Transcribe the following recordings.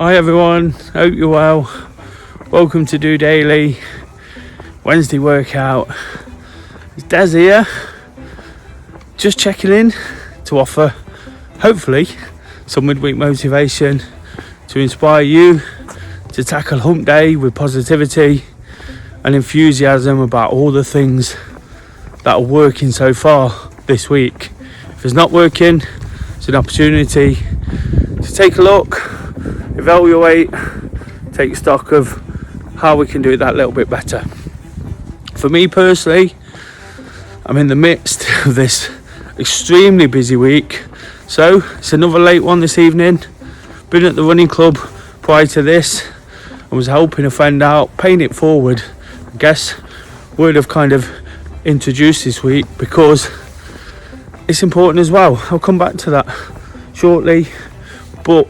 Hi everyone, hope you're well. Welcome to DOdaily Wednesday workout. It's Des here, just checking in to offer, hopefully, some midweek motivation to inspire you to tackle hump day with positivity and enthusiasm about all the things that are working so far this week. If it's not working, it's an opportunity to take a look, evaluate, take stock of how we can do it that little bit better. For me personally, I'm in the midst of this extremely busy week, so it's another late one this evening. Been at the running club prior to this and was helping a friend out, paying it forward. I guess word I've kind of introduced this week because it's important as well. I'll come back to that shortly, but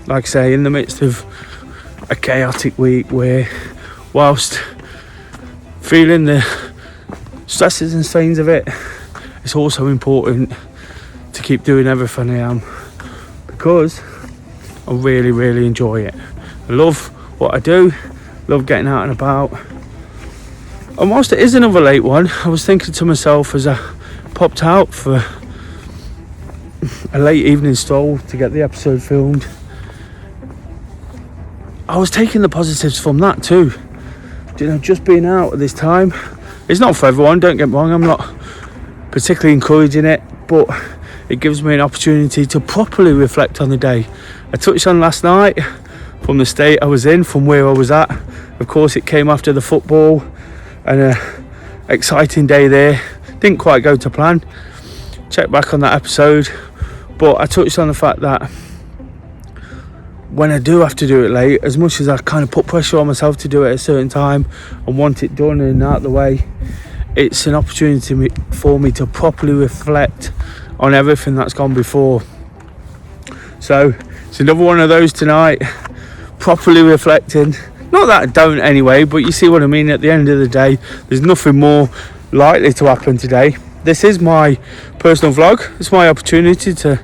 like I say, in the midst of a chaotic week where, whilst feeling the stresses and strains of it, it's also important to keep doing everything I am because I really enjoy it. I love what I do, love getting out and about. And whilst it is another late one, I was thinking to myself as I popped out for a late evening stroll to get the episode filmed, I was taking the positives from that too. Just being out at this time, it's not for everyone, don't get me wrong, I'm not particularly encouraging it, but it gives me an opportunity to properly reflect on the day. I touched on last night from the state I was in, from where I was at. Of course, it came after the football and an exciting day there. Didn't quite go to plan. Check back on that episode, but I touched on the fact that when I do have to do it late, as much as I kind of put pressure on myself to do it at a certain time and want it done and out of the way, it's an opportunity for me to properly reflect on everything that's gone before. So it's another one of those tonight, properly reflecting. Not that I don't anyway, but you see what I mean. At the end of the day, there's nothing more likely to happen today. This is my personal vlog. It's my opportunity to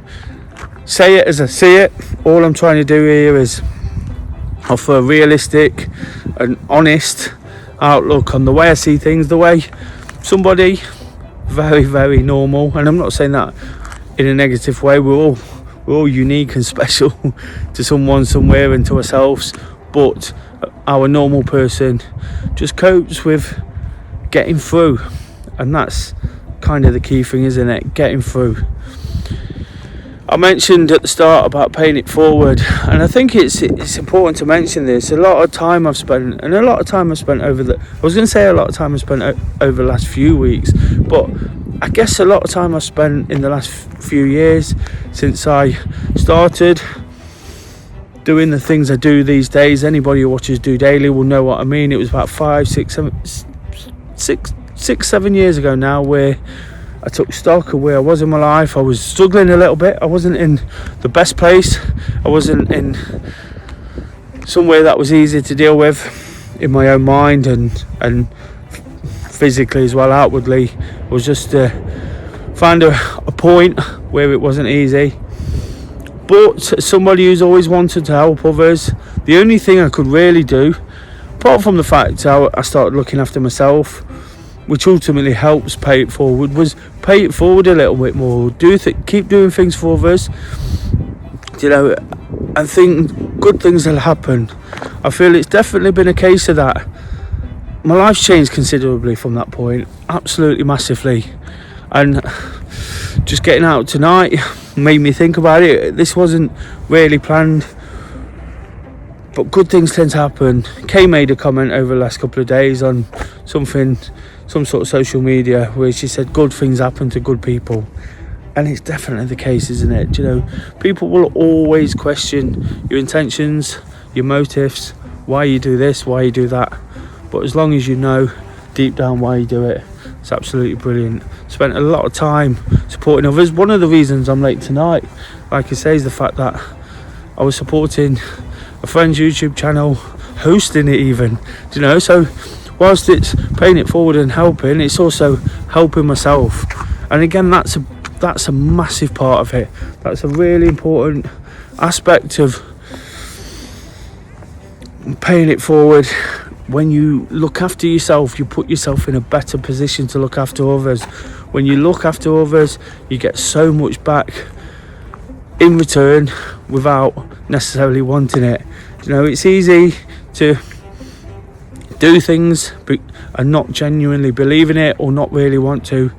say it as I see it. All I'm trying to do here is offer a realistic and honest outlook on the way I see things, the way somebody very normal, and I'm not saying that in a negative way, we're all unique and special to someone somewhere and to ourselves, but our normal person just copes with getting through, and that's kind of the key thing, isn't it? Getting through. I mentioned at the start about paying it forward, and I think it's important to mention this. A lot of time I've spent over the last few weeks, but I guess a lot of time I've spent in the last few years since I started doing the things I do these days. Anybody who watches DOdaily will know what I mean. It was about 7 years ago now where I took stock of where I was in my life. I was struggling a little bit. I wasn't in the best place. I wasn't in somewhere that was easy to deal with in my own mind and physically as well, outwardly. I was just found a point where it wasn't easy. But somebody who's always wanted to help others, the only thing I could really do, apart from the fact I started looking after myself, which ultimately helps pay it forward, was pay it forward a little bit more. Keep doing things for others, and think good things will happen. I feel it's definitely been a case of that. My life's changed considerably from that point, absolutely massively, and just getting out tonight made me think about it. This wasn't really planned, but good things tend to happen. Kay made a comment over the last couple of days on some sort of social media where she said good things happen to good people, and it's definitely the case, isn't it? People will always question your intentions, your motives, why you do this, why you do that, but as long as you know deep down why you do it, it's absolutely brilliant. Spent a lot of time supporting others. One of the reasons I'm late tonight, like I say, is the fact that I was supporting a friend's YouTube channel, hosting it even, so whilst it's paying it forward and helping, it's also helping myself. And again, that's a massive part of it. That's a really important aspect of paying it forward. When you look after yourself, you put yourself in a better position to look after others. When you look after others, you get so much back in return without necessarily wanting it. It's easy to do things and not genuinely believe in it or not really want to.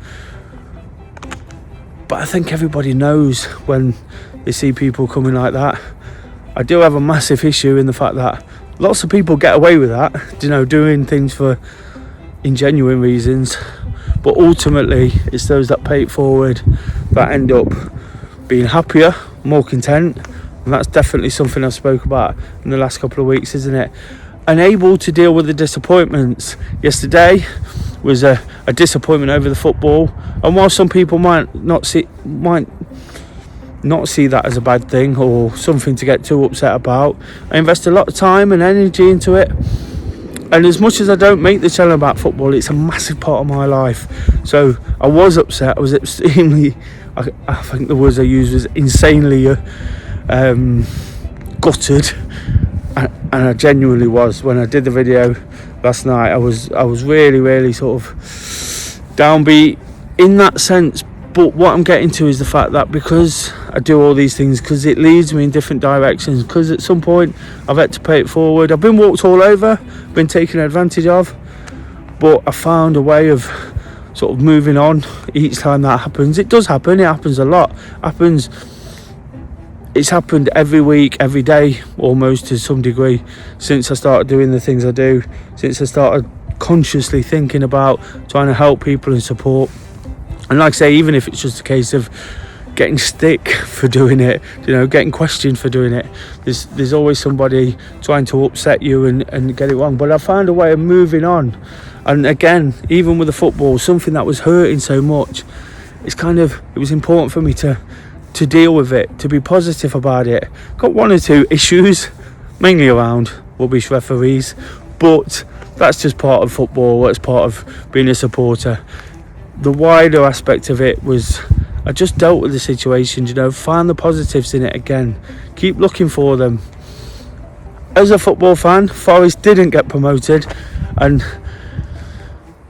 But I think everybody knows when they see people coming like that. I do have a massive issue in the fact that lots of people get away with that, doing things for ingenuine reasons. But ultimately, it's those that pay it forward that end up being happier, more content. And that's definitely something I've spoke about in the last couple of weeks, isn't it? And able to deal with the disappointments. Yesterday was a disappointment over the football. And while some people might not see that as a bad thing or something to get too upset about, I invest a lot of time and energy into it. And as much as I don't make the channel about football, it's a massive part of my life. So I was upset. I was extremely, I think the words I used was insanely gutted. And I genuinely was. When I did the video last night, I was really, really sort of downbeat in that sense. But what I'm getting to is the fact that because I do all these things, because it leads me in different directions, because at some point I've had to pay it forward. I've been walked all over, been taken advantage of, but I found a way of sort of moving on each time that happens. It does happen, it happens a lot. It's happened every week, every day, almost to some degree, since I started doing the things I do, since I started consciously thinking about trying to help people and support. And like I say, even if it's just a case of getting stick for doing it, getting questioned for doing it, there's always somebody trying to upset you and get it wrong. But I found a way of moving on. And again, even with the football, something that was hurting so much, it was important for me to deal with it, to be positive about it. Got one or two issues, mainly around rubbish referees, but that's just part of football, that's part of being a supporter. The wider aspect of it was I just dealt with the situation, find the positives in it again, keep looking for them. As a football fan, Forest didn't get promoted and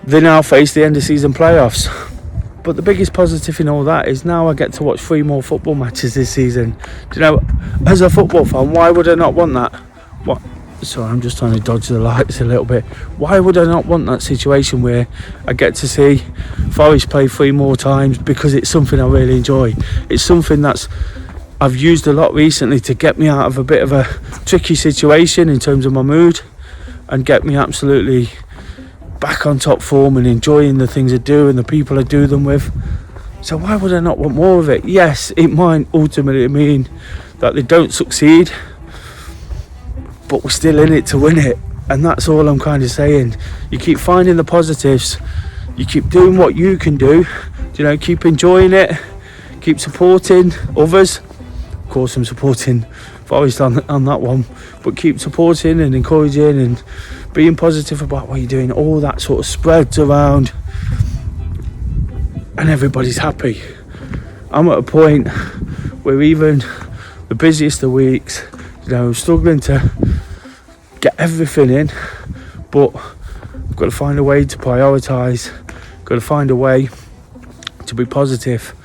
they now face the end of season playoffs. But the biggest positive in all that is now I get to watch 3 more football matches this season. As a football fan, why would I not want that? Sorry, I'm just trying to dodge the lights a little bit. Why would I not want that situation where I get to see Forest play 3 more times, because it's something I really enjoy. It's something I've used a lot recently to get me out of a bit of a tricky situation in terms of my mood and get me absolutely back on top form and enjoying the things I do and the people I do them with. So why would I not want more of it? Yes, it might ultimately mean that they don't succeed, but we're still in it to win it. And that's all I'm kind of saying. You keep finding the positives, you keep doing what you can do, keep enjoying it, keep supporting others. Of course I'm supporting Forest on that one, but keep supporting and encouraging and being positive about what you're doing. All that sort of spreads around and everybody's happy. I'm at a point where even the busiest of weeks, struggling to get everything in, but I've got to find a way to prioritise, got to find a way to be positive.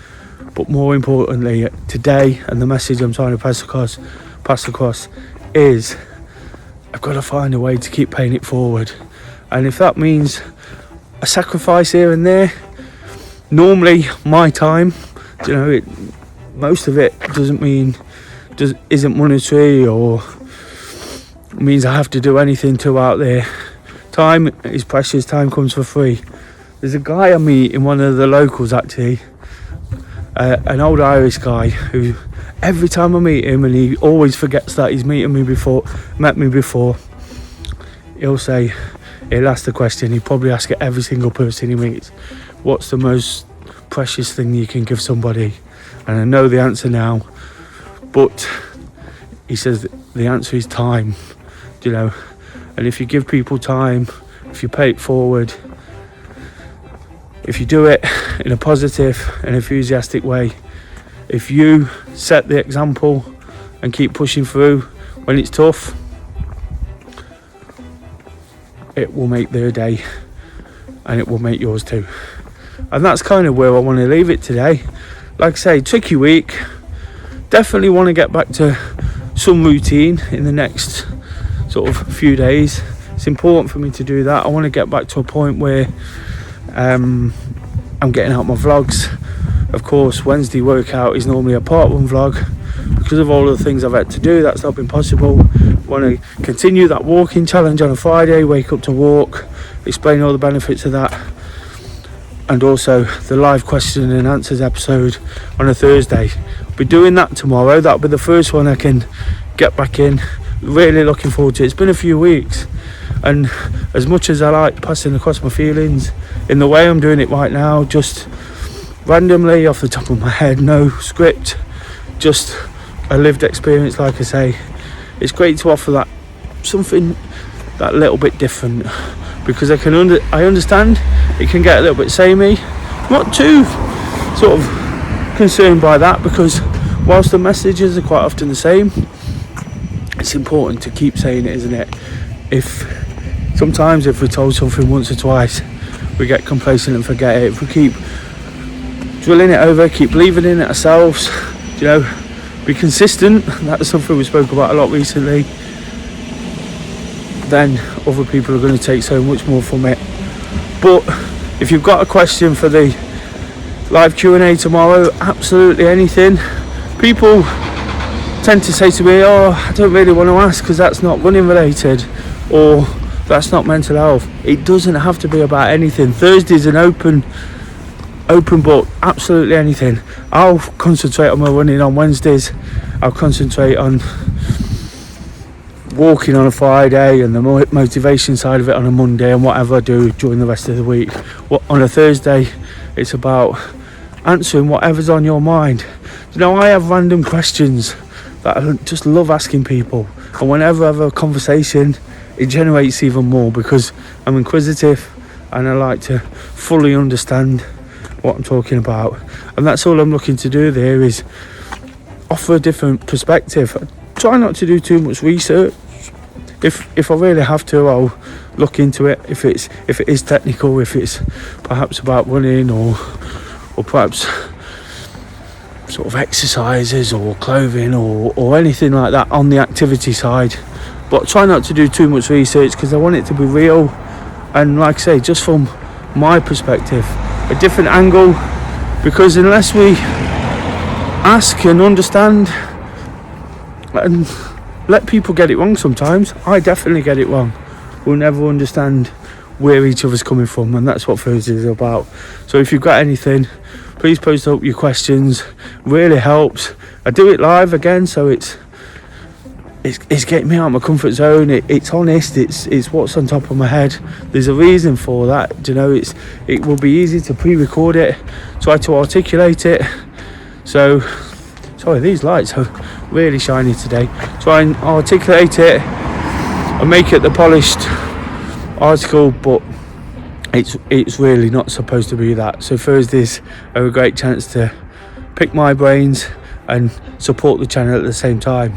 But more importantly, today, and the message I'm trying to pass across is I've got to find a way to keep paying it forward. And if that means a sacrifice here and there, normally my time, most of it isn't monetary or means I have to do anything to out there. Time is precious, time comes for free. There's a guy I meet in one of the locals actually, an old Irish guy who every time I meet him, and he always forgets that he's met me before, he'll ask the question, he probably asks it every single person he meets, what's the most precious thing you can give somebody? And I know the answer now, but he says the answer is time, and if you give people time, if you pay it forward, if you do it in a positive and enthusiastic way, if you set the example and keep pushing through when it's tough, it will make their day, and it will make yours too. And that's kind of where I want to leave it today. Like I say, tricky week. Definitely want to get back to some routine in the next sort of few days. It's important for me to do that. I want to get back to a point where I'm getting out my vlogs. Of course, Wednesday workout is normally a part one vlog. Because of all the things I've had to do, that's not been possible. I want to continue that walking challenge on a Friday, wake up to walk, explain all the benefits of that. And also the live question and answers episode on a Thursday. I'll be doing that tomorrow. That'll be the first one I can get back in. Really looking forward to it. It's been a few weeks, and as much as I like passing across my feelings in the way I'm doing it right now, just randomly off the top of my head, no script, just a lived experience. Like I say, it's great to offer that something that little bit different, because I understand it can get a little bit samey. I'm not too sort of concerned by that, because whilst the messages are quite often the same, it's important to keep saying it, isn't it? Sometimes if we're told something once or twice, we get complacent and forget it. If we keep drilling it over, keep believing in it ourselves, be consistent, that's something we spoke about a lot recently, then other people are going to take so much more from it. But if you've got a question for the live Q&A tomorrow, absolutely anything. People tend to say to me, I don't really want to ask because that's not running related, or that's not mental health. It doesn't have to be about anything. Thursday's an open book, absolutely anything. I'll concentrate on my running on Wednesdays. I'll concentrate on walking on a Friday and the motivation side of it on a Monday, and whatever I do during the rest of the week. On a Thursday, it's about answering whatever's on your mind. I have random questions that I just love asking people, and whenever I have a conversation, it generates even more, because I'm inquisitive and I like to fully understand what I'm talking about. And that's all I'm looking to do there, is offer a different perspective. I try not to do too much research. If I really have to, I'll look into it. If it is technical, if it's perhaps about running or perhaps sort of exercises or clothing or anything like that on the activity side. But try not to do too much research, because I want it to be real, and like I say, just from my perspective, a different angle, because unless we ask and understand and let people get it wrong sometimes, I definitely get it wrong, we'll never understand where each other's coming from, and that's what Thursday is about. So if you've got anything, please post up your questions. Really helps. I do it live again, so it's getting me out of my comfort zone. It's honest. It's what's on top of my head. There's a reason for that. It will be easy to pre-record it, try to articulate it. So, sorry, these lights are really shiny today. Try and articulate it and make it the polished article, but it's really not supposed to be that. So Thursdays are a great chance to pick my brains and support the channel at the same time.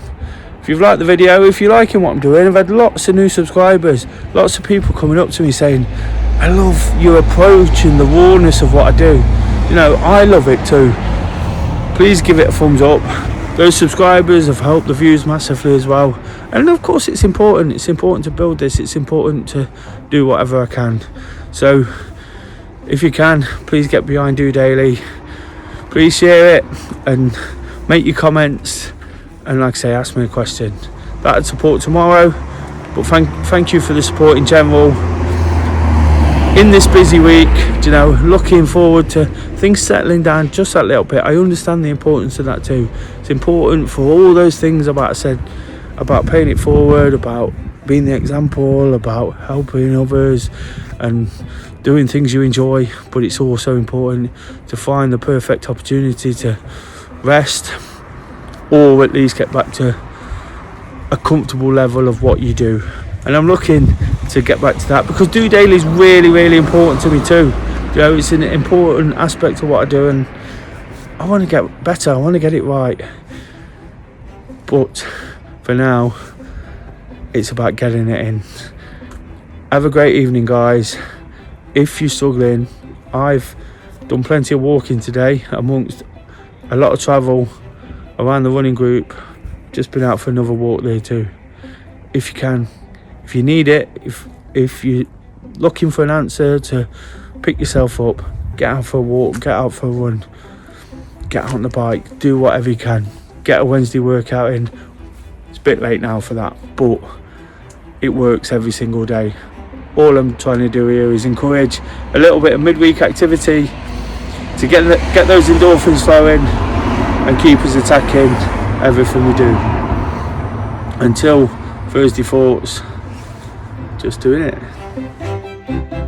If you've liked the video, if you're liking what I'm doing, I've had lots of new subscribers, lots of people coming up to me saying, I love your approach and the rawness of what I do. I love it too. Please give it a thumbs up. Those subscribers have helped the views massively as well. And of course it's important to build this. It's important to do whatever I can. So if you can, please get behind DOdaily. Please share it and make your comments, and like I say, ask me a question. That'd support tomorrow, but thank you for the support in general in this busy week. Looking forward to things settling down just that little bit. I understand the importance of that too. It's important for all those things I said about paying it forward, about being the example, about helping others and doing things you enjoy. But it's also important to find the perfect opportunity to rest, or at least get back to a comfortable level of what you do. And I'm looking to get back to that, because DOdaily is really, really important to me too. It's an important aspect of what I do, and I want to get better. I want to get it right. But for now, it's about getting it in. Have a great evening, guys. If you're struggling, I've done plenty of walking today amongst a lot of travel around the running group. Just been out for another walk there too. If you can, if you need it, if you're looking for an answer to pick yourself up, get out for a walk, get out for a run, get out on the bike, do whatever you can. Get a Wednesday workout in. It's a bit late now for that, but it works every single day. All I'm trying to do here is encourage a little bit of midweek activity to get those endorphins flowing and keep us attacking everything we do. Until Thursday thoughts, just doing it.